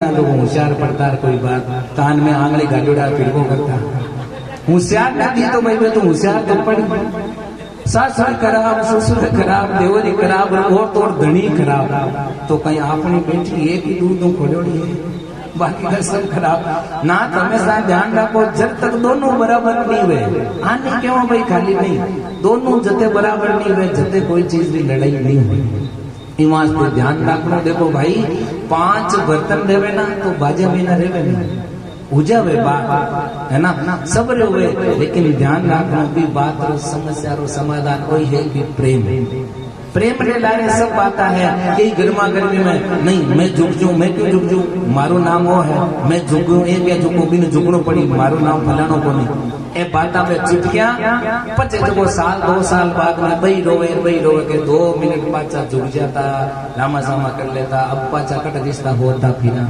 ना लोग होशियार पड़ता कोई बात कान में आंगली गाडोड़ा फिरको करता होशियार नहीं तो भाई मैं तो होशियार तो पड़ी सासुर खराब ससुर खराब देवरी खराब और तो धनी खराब तो कहीं आपने बेटी एक ही दूध खोलोड़ी है बाकी का सब खराब ना तो हमेशा ध्यान रखो जब तक दोनों बराबर नहीं हुए आने क्यों भाई खाली नहीं दोनों जते बराबर नहीं हुए जते कोई चीज की लड़ाई नहीं हुई ईमान पे ध्यान रखना देखो भाई 5 बर्तन देवे ना तो बाजा में ना रेवे नहीं उजावे बात है ना सब हुए लेकिन ध्यान रखना भी बात रो समस्या रो समाधान कोई है कि प्रेम प्रेम के लारे सब आता है यही गर्मा गर्मी में नहीं मैं झुक जू मैं क्यों झुक जू मारो नाम वो है मैं झुकू एक या झुकू भी झुकनो पड़ी मारो नाम फलानो को नहीं ए बाता में चिपकिया पचे जब साल 2 साल बाद में बई रोवे के 2 मिनट पाचा झुक जाता लामा सामा कर लेता अब पाचा कट रिश्ता होता फिरा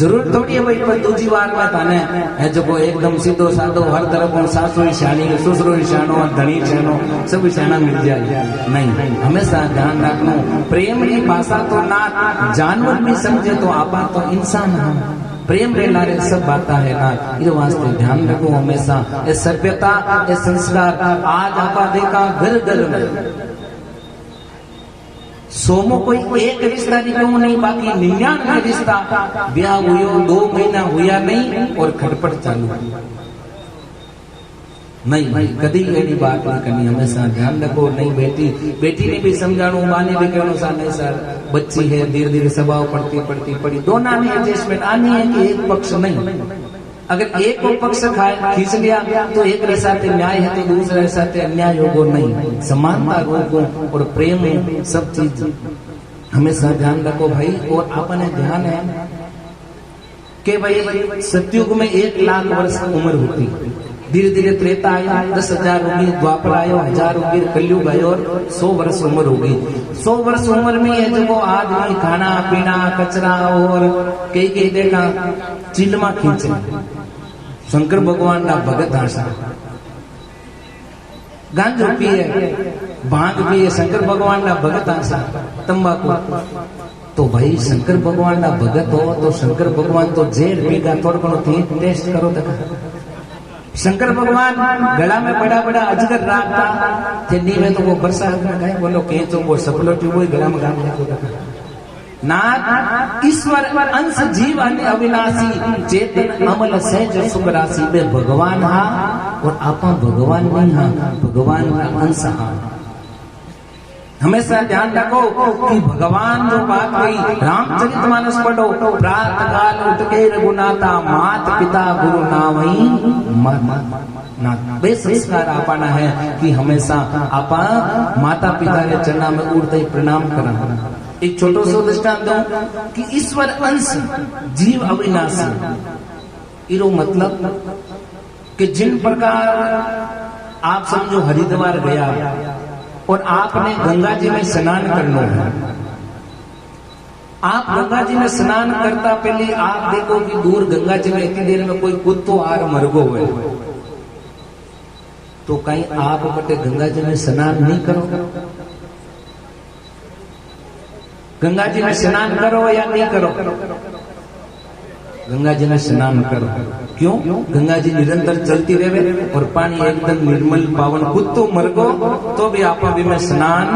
जरूर थोड़ी है भाई पर दूसरी बार में थाने है जो को एकदम सीधो साधो हर तरफ सासु शानी ससुरो शानो धनी शानो सब शाना मिल जाए नहीं हमेशा ध्यान रखना प्रेम की भाषा तो ना जानवर भी समझे तो आपा तो इंसान है प्रेम के लारे सब बाता है ना ये वास्ते ध्यान रखो हमेशा ये सभ्यता ये संस्कार आज आपा देखा घर घर में सोमो कोई एक रिश्ता निकलो नहीं बाकी 99 रिश्ता ब्याह हुआ 2 महीना हुआ नहीं और खटपट चालू नहीं कभी एडी बात नहीं करनी हमेशा ध्यान रखो नहीं बेटी ने भी समझाणो माँ ने भी कहनो सा नहीं सर बच्ची है धीरे धीरे स्वभाव पड़ती दोनों ने एडजस्टमेंट आनी है कि एक पक्ष नहीं अगर एक को पक्ष खींच लिया तो एक के साथ न्याय है तो दूसरे के साथ अन्याय होगो नहीं समानता होगो और प्रेम है सब चीज हमेशा ध्यान रखो भाई और अपने ध्यान है कि भाई सतयुग में 1 लाख वर्ष उम्र होती धीरे धीरे त्रेता आया 10,000 होगी द्वापर आयो 1000 होगी कलयुग आयो और 100 वर्ष उम्र होगी 100 वर्ष उम्र में ये जो आदमी खाना पीना कचरा और कई देखा चिल्मा खींचे शंकर भगवान ना भगत आशा गांजो पिए भांग पिए शंकर भगवान ना भगत आशा तंबाकू तो भाई शंकर भगवान ना भगत हो तो शंकर भगवान तो जेल पीगा थोड़ा घणो टेस्ट करो तक शंकर भगवान गला में बड़ा अजगर राखता थे नी में तो वो बरसात में कहे बोलो के तो वो सपलो ट्यूब गला में गाम लेको नाथ ईश्वर अंश जीव अविनाशी चेतन अमल सहज सुख राशि में भगवान हा और आपा भगवान नहीं हा भगवान का अंश हा हमेशा ध्यान रखो कि भगवान जो बात कही रामचरितमानस पढ़ो प्रातः काल उठ के रघुनाथा मात पिता गुरु नावई बे संस्कार आपाना है कि हमेशा आपा माता पिता के चरणा में उड़ते ही प्रणाम करना एक छोटो सो दृष्टांत दूं कि ईश्वर अंश जीव अविनाशी इरो मतलब कि जिन प्रकार आप समझो हरिद्वार गया और आपने गंगा जी में स्नान करना है आप गंगा जी में स्नान करता पहले आप देखो कि दूर गंगा जी में इतनी देर में कोई कुत्तो आर मरगो हुए तो कहीं आप बटे गंगा जी में स्नान नहीं करो गंगा जी में स्नान करो या नहीं करो गंगा जी में स्नान करो क्यों गंगा जी निरंतर चलती रहे और पानी एकदम निर्मल पावन कुत्तो मरगो तो भी आप भी में स्नान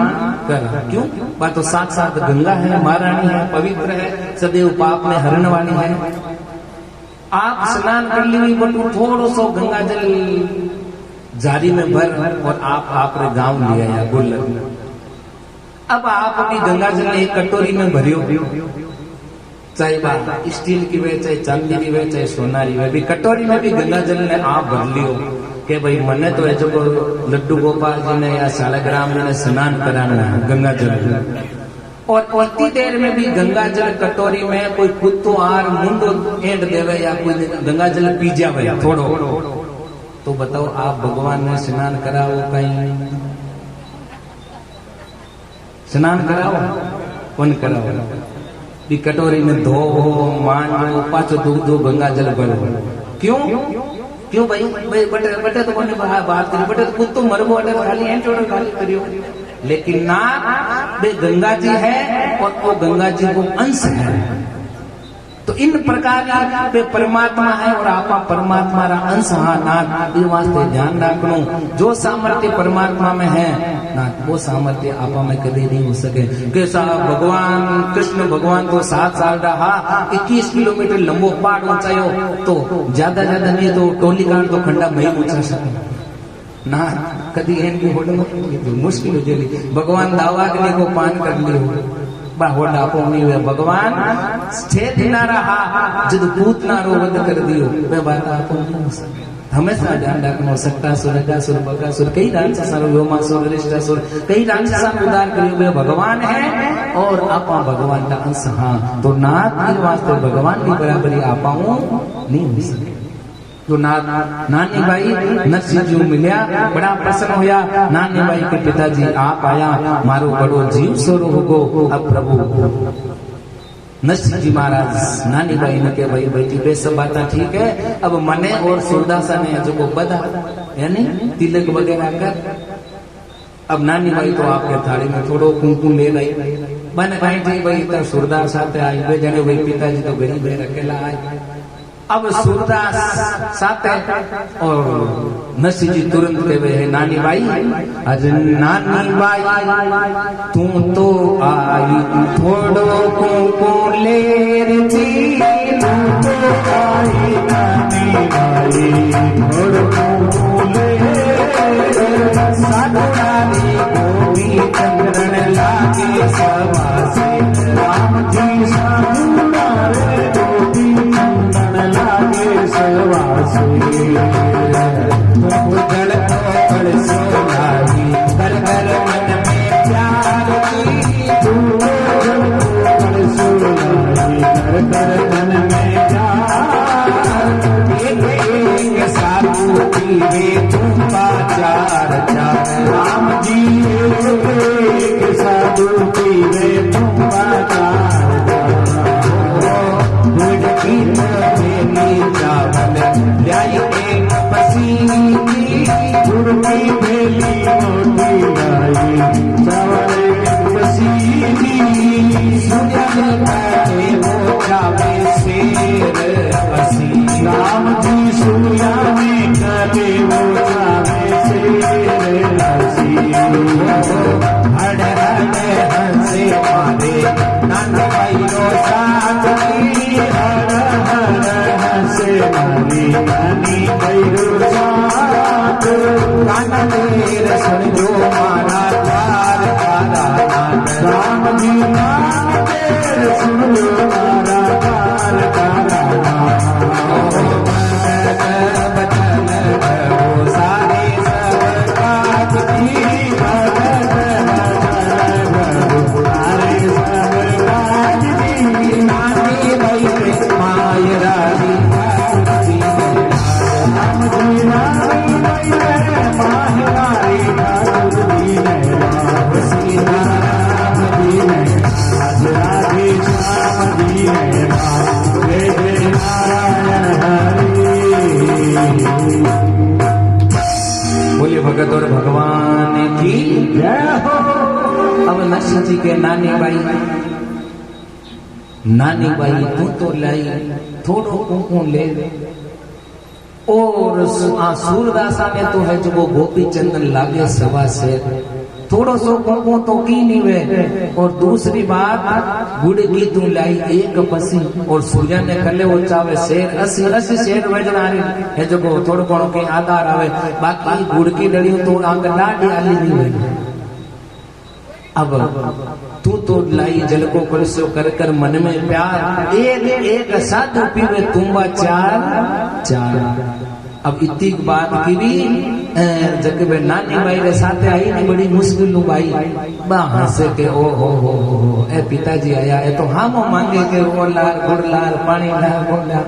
कर क्यों बात तो साथ साथ गंगा है महारानी है पवित्र है सदैव पाप में हरण वाली है आप स्नान कर ली बटू थोड़ो सो गंगा जल जारी में भर और आप गाँव ले आया गुल्लर अब आप अपनी गंगा जल एक कटोरी में भरियो चाहे बात स्टील की वे चाहे चांदी की वे चाहे सोना की वे भी कटोरी में भी गंगा जल ने आप भर लियो कि भाई मने तो जो लड्डू गोपाल जी ने या शालग्राम जी ने स्नान कराना है गंगा जल और उतनी देर में भी गंगा जल कटोरी में कोई कुत्तो आर मुंडो एंड देवे या कोई गंगा जल पी जावे थोड़ो तो बताओ आप भगवान ने स्नान कराओ कहीं स्नान कराओ कौन कराओ भी कटोरी में धो मान पाचो दो गंगा जल भरो क्यों क्यों भाई बटे तो कोने बात करी बटे तो कुत्तो मरबो अटे खाली एंटोड़ो खाली करियो लेकिन ना बे गंगा जी है और वो गंगा जी को अंश है तो इन प्रकार पे परमात्मा है और आपा परमात्मा रा अंश हाँ नाथ, ये वास्ते ध्यान रखनो। जो सामर्थ्य परमात्मा में है नाथ, वो सामर्थ्य आपा में कभी नहीं हो सके। कैसा भगवान कृष्ण भगवान तो 7 साल रहा, 21 किलोमीटर लंबो पहाड़ ऊंचायो, तो ज्यादा नहीं तो टोली कांड तो खंडा में ऊंचा सके ना, कदी इनकी होड़ मुश्किल हो जाएगी। भगवान दावा के लिए को पान कर लियो होड़ा आपो नहीं हुआ। भगवान छेद ना रहा जब पूत ना रो वध कर दियो, वे बात आपो नहीं हो सके। हमेशा ध्यान रखना। सट्टासुर रजासुर बकासुर कई राक्षसों व्योमासुर अरिष्टासुर कई राक्षसों उद्धार करियो, वे भगवान है और आपा भगवान का अंश हाँ। तो नाथ के वास्ते भगवान की बराबरी आपाओ नहीं हो सके। तो नानी बाई नरसिंह जी मिलिया, बड़ा प्रसन्न होया। नानी बाई के पिताजी आप आया, मारो बड़ो जीव सोरो होगो। अब प्रभु नरसिंह जी महाराज नानी बाई ने के भाई बेटी बे सब बात ठीक है, अब मने और सूरदासा ने जो को बदा यानी तिलक वगैरह कर। अब नानी बाई तो आपके थाली में थोड़ो कुमकुम ले गई। मैंने कही थी भाई तो सूरदास साथे आई, बे जने भाई पिताजी तो गरीब है अकेला आए। अब सूरदास साथे और नरसिंह जी तुरंत कहे है नानी बाई, अरे नानी बाई तू तो आई थोड़ो को लेर थी, तू तो आई नानी बाई थोड़ो को लेर, साधुरानी को भी चंद्रन लागे सवासे, राम जी साधुरारे को भी चंद्रन लागे सवासे। उजड़ पड़ सोनारी कर कर मन में प्यार की, तू पड़ सोनारी कर कर मन में प्यार, एक साधु पीवे तुम चार चार, राम जी एक साधु पीवे तुम चार चावल लाई एक पसीनी गुड़ की बेली मोटी लाई, चावल एक पसीनी सूर्य में बैठे वो जावे शेर हसी, राम जी सूर्य में कटे वो जावे शेर हसी। हड़ हड़ हंसे मारे नानी बाई रो साथ, हड़ हड़ हंसे मारे नानी बाई रो साथ, काना देर सुन जो मारा द्वार कारा नाथ, राम जी काना देर सुन जो मारा द्वार कारा नाथ। बचन वो सारे सब काज की, बोलिए भगत और भगवान की जय हो। अब नरसिंह जी के नानी बाई तू तो लाई थोड़ो कुमकुम ले, और सूरदासा ने तो है जो वो गोपी चंदन लागे सवा से, थोड़ो सो कुमकुम तो की नहीं वे। और दूसरी बात गुड़ की तू लाई एक पसी, और सूर्य ने कले वो चावे शेर 80 शेर वजन आ रही है जो को थोड़ो कोनो के आधार आवे, बाकी गुड़ की डलियों तो आंग लाडी आली नहीं हुई। अब तू तो लाई जल को कलसो कर कर मन में प्यार, एक साधु पीवे तुम्बा चार चार। अब इतनी बात की भी जब नानी बाई रे साथे आई नहीं, बड़ी मुश्किल नु बाई बा हंसे के ओ हो ए पिताजी आया है तो हामो मांगे के ओ लार गुड़ लार पानी लार गुड़ लार।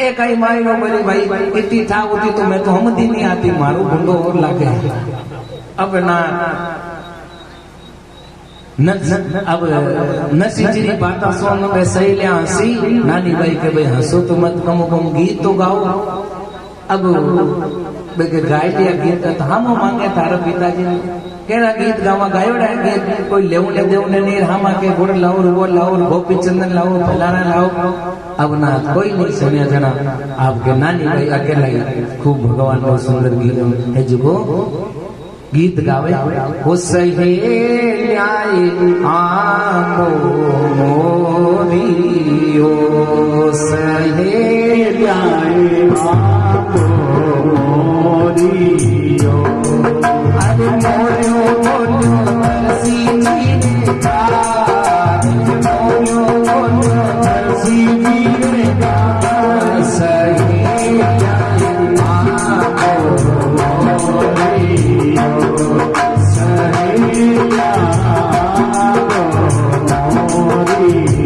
एक आई माई नो बोली भाई इतनी था होती तो मैं तो हम दी नहीं आती, मारू गुंडो और लागे। अब ना अब नरसिंह जी की बात सुन में सही लिया हंसी, नानी बाई के भाई हंसो तो मत, कम कम गीत तो गाओ। अब गाय लिया गीत तो हम मांगे तारा पिताजी ने, केड़ा गीत गावा गायोड़ा गीत कोई लेऊ ले देऊ ने नहीं रामा के गुड़ लाओ वो लाओ गोपी चंदन लाओ फलाना लाओ अब ना कोई नहीं सुनिया जना आपके नानी भाई अकेला ही खूब भगवान को सुंदर गीत है जो गीत गावे हो सहेलियाए आनो मोरियो सहेलियाए आनो मोरियो अरे मोरियो मोरियो तरसी जीने का मोरियो मोरियो तरसी जीने का सहेलियाए आनो मोरियो सहेलियाए आनो मोरियो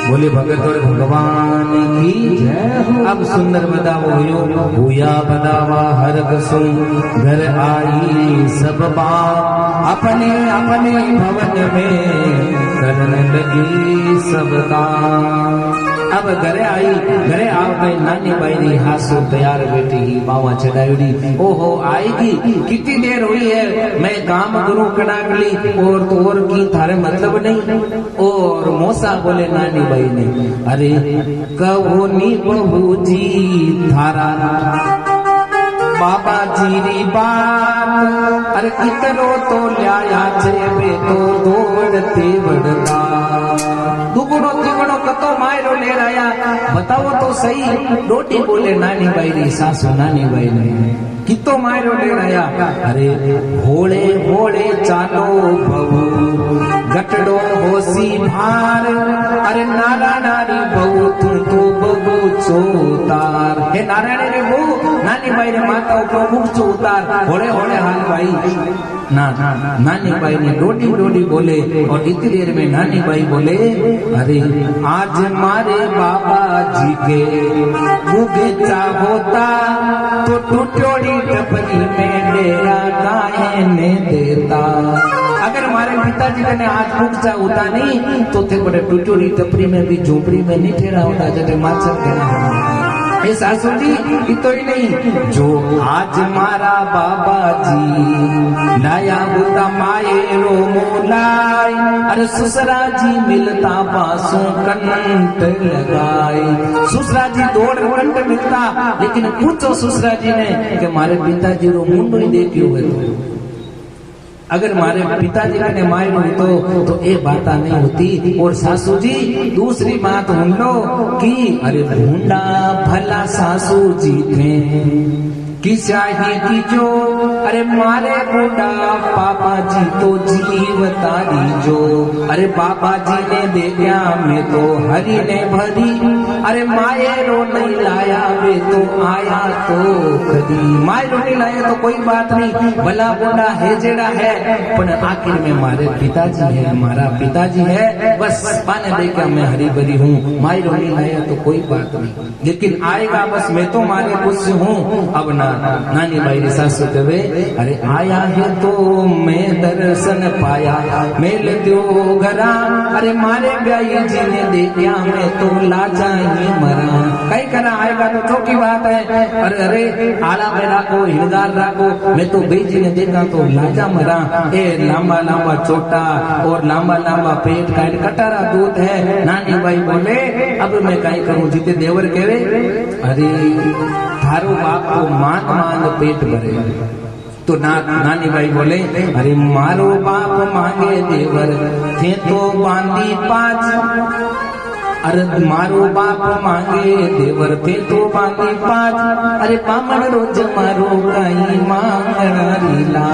बोले भगत और भगवान की जय। अब सुंदर बदावो हुया बदावा हर कसुम घर आई सब बात अपने अपने भवन में करने लगी सब काम। अब घरे आई घरे आव गई नानी बाई हासो तैयार बेटी ही बावा चढ़ाई ओहो आएगी कितनी देर हुई है मैं काम करूं कड़ाकली और तो और की थारे मतलब नहीं। और मौसा बोले नानी बाई ने अरे कहो नी बहू जी थारा बाबा जी री बात अरे कितनो तो ल्याया छे बे तो दौड़ते बड़का दुगुणो तिगुणो कतो मायरो ले आया बताओ तो सही। रोटी बोले नानी बाई री सासू नानी बाई ने कितो मायरो ले आया अरे होले होले चालो बहू गटड़ो होसी भार अरे नारा नारी बहू तू तो बहू चोतार हे नारायण रे बहू नानी बाई रे माता ऊपर मुख चोतार होले होले हाल भाई ना नानी बाई ने डोडी डोडी बोले और इतनी देर में नानी बाई बोले अरे आज मारे बाबा जी के बगीचा होता तो टूटोड़ी टपरी में डेरा काहे ने देता। अगर हमारे पिताजी ने आज बगीचा होता नहीं तो थे बड़े टूटोड़ी टपरी में भी झोपड़ी में नहीं ठहरा होता जैसे माचर कहना ये सासू जी तो ही नहीं, जो आज मारा बाबा जी लाया बुता माए रो मोलाय, अरे ससुरा जी मिलता बासों कंठ लगाए। ससुरा जी दौड़ कंठ मिलता, लेकिन पूछो ससुरा जी ने कि मारे पिताजी रो मुंडो ही देखियो है तो, अगर मारे पिताजी ने मायरो तो ये बात नहीं होती। और सासू जी दूसरी बात हम लो कि अरे भूंडा भला सासू जी थे कि चाहे की जो, अरे मारे बूढ़ा पापा जी तो जीवतारी जो, अरे पापा जी ने देखा मैं तो हरी ने भरी, अरे माए रो नहीं लाया वे तो आया तो कदी। माए रो नहीं लाया तो कोई बात नहीं, भला बूढ़ा है जेड़ा है, पर आखिर में मारे पिताजी है, हमारा पिताजी है, बस पाने देखा मैं हरी भरी हूँ। माए रो नहीं लाया तो कोई बात नहीं, लेकिन आएगा बस मैं तो मारे कुछ हूँ। अब ना नानी भाई सासू कहे अरे आया है तो मैं दर्शन पाया, मेल दो घरा, अरे मारे ब्याई जी ने देखा मैं तो लाजा ही मरा। कई करा आएगा तो चौकी बात है, अरे अरे आला में राखो हिलदार राखो, मैं तो बेजी ने देखा तो लाजा मरा। ए लंबा लंबा छोटा और लंबा लंबा पेट का कटारा दूध है। नानी भाई बोले अब मैं कहीं करूं, जीते देवर कहे अरे थारो बाप को मान मान पेट भरे, तो नानी भाई बोले अरे मारो बाप मांगे देवर थे तो बांधी पाँच, अरे मारो बाप मांगे देवर थे तो बांधी पाँच, अरे बामण रोज मारो कहीं मांगना।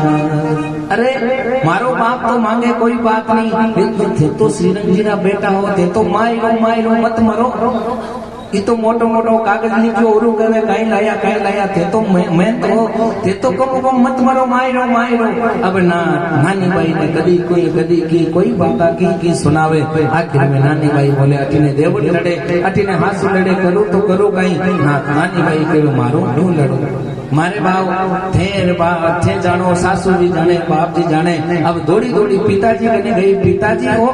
अरे मारो बाप तो मांगे कोई बात नहीं, थे तो श्रीरंगजीरा बेटा हो, थे तो मायरो मत मरो। ये तो मोटो मोटो कागज लिखो और कहे कहीं लाया थे तो मैं तो कम मत मरो मायरो। अब नानी भाई ने कदी की कोई बात की सुनावे। आखिर में नानी भाई बोले अटीने देवड़ लड़े, अटीने हाथ लड़े, करो तो करो कहीं ना। नानी भाई कहे मारो न्यू लड़ो, मारे बाप थे जानो, सासू जी जाने, बाप जी जाने। अब दौड़ी दौड़ी पिताजी कने गई, पिताजी ओ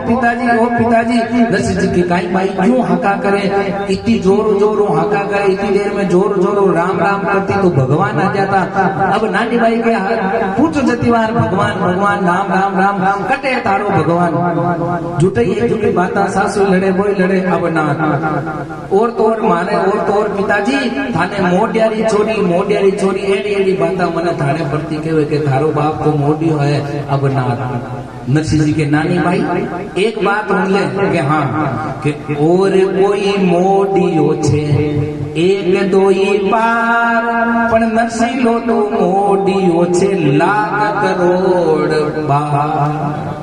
पिताजी दस जी की काई भाई क्यों हका करे, इतनी जोरो हाका करे, इतनी देर में जोरो राम राम करती तो भगवान आ जाता। अब नानी भाई के पूछो जतीवार भगवान राम कटे तारो भगवान झूठी बात, सासू लड़े बोई लड़े। अब ना और तो और माने और पिताजी थाने मोडियारी छोरी एडी बात मने थाने प्रति कहे के थारो बाप तो मोडियो है। अब ना नरसिंह जी के नानी भाई एक बात बोले कि हाँ कि और कोई मोडियो छे एक दोई पार, पण नरसिंह तो मोडियो छे लाख करोड़ बार।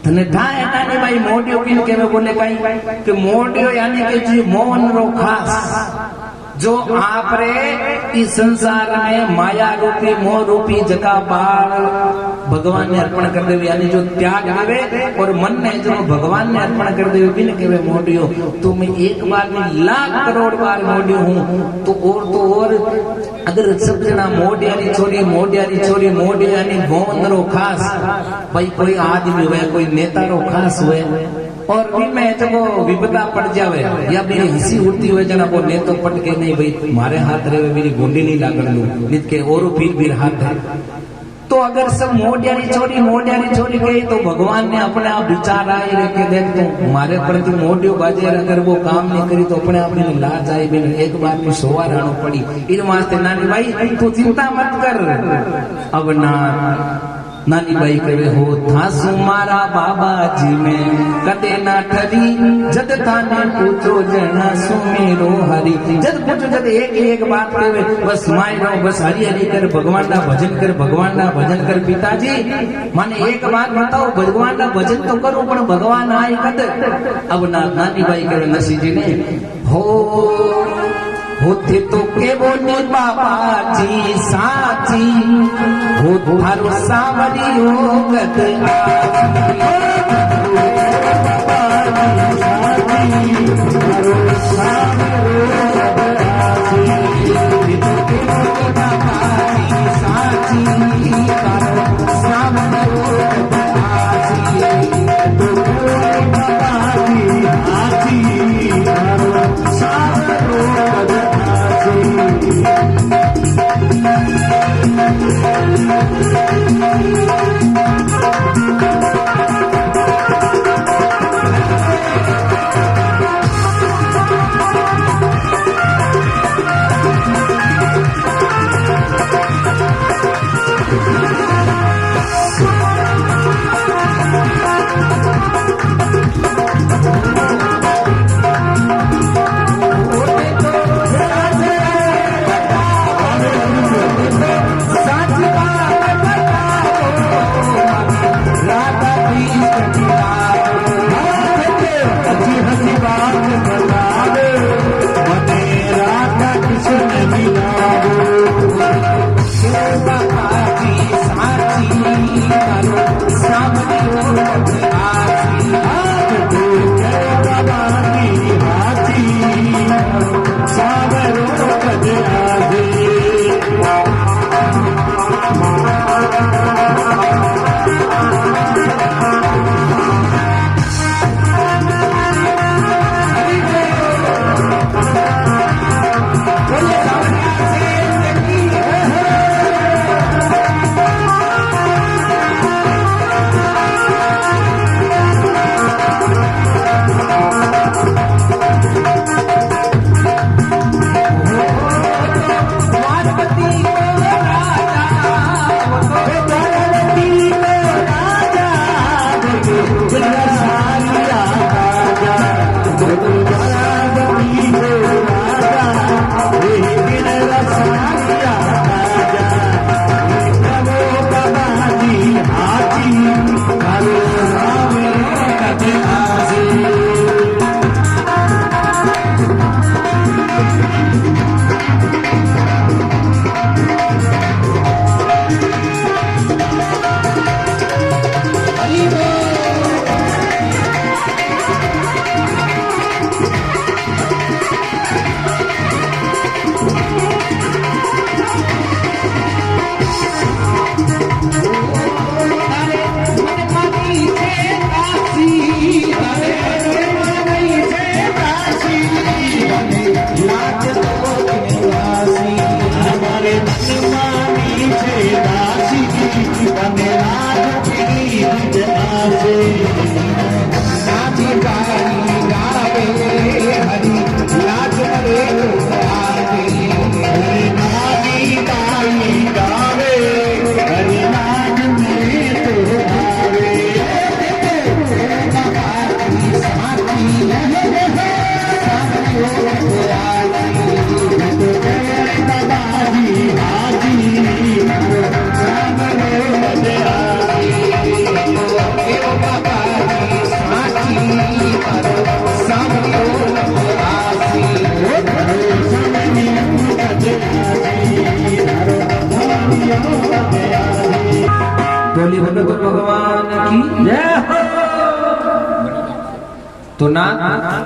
तने ठाए नानी भाई मोडियो किन के बोले कहीं कि मोडियो यानी कि जी मोहन रो खास, जो आप रे इस संसार में माया रूपी मोह रूपी जगह बाल भगवान ने अर्पण कर देवे, यानी जो त्याग देवे और मन ने जो भगवान ने अर्पण कर देवे बिन केवे मोडियो। तो मैं एक बार में लाख करोड़ बार मोडियो हूँ। तो और अगर सब जना मोडियारी छोरी मोडियो यानी भवन रो खास, भाई कोई आदमी हुए कोई नेता रो खास हुए और में जब विपदा पड़ जावे या मेरी हंसी उड़ती हुए जना वो नेतो पट के नहीं भाई मारे हाथ रहे मेरी गोंडी नहीं लागण लू नित के और फिर हाथ है। तो अगर सब मोडियारी छोरी गई तो भगवान ने अपने आप विचार आई रखे देख तो मारे प्रति मोडियो बाजे अगर वो काम नहीं करी तो अपने आप में लाज आई बिन एक बार में सोवा रहना पड़ी। इन वास्ते नानी भाई तू चिंता मत कर। अब नानी भाई कहे हो थासु मारा बाबा जी में कदे ना ठरी, जद थाने पूछो जना सुमेरो हरि। जद पूछो जद एक बात कहे बस मायरो बस हरि कर भगवान ना भजन कर पिताजी माने एक बात बताओ भगवान ना भजन तो करो पण भगवान आए कद। अब नानी भाई कहे नरसिंह जी ने होते तो के बोले बाबा जी साची हो थारो सावरी हो गत बोली भगवान की जय हो। तो ना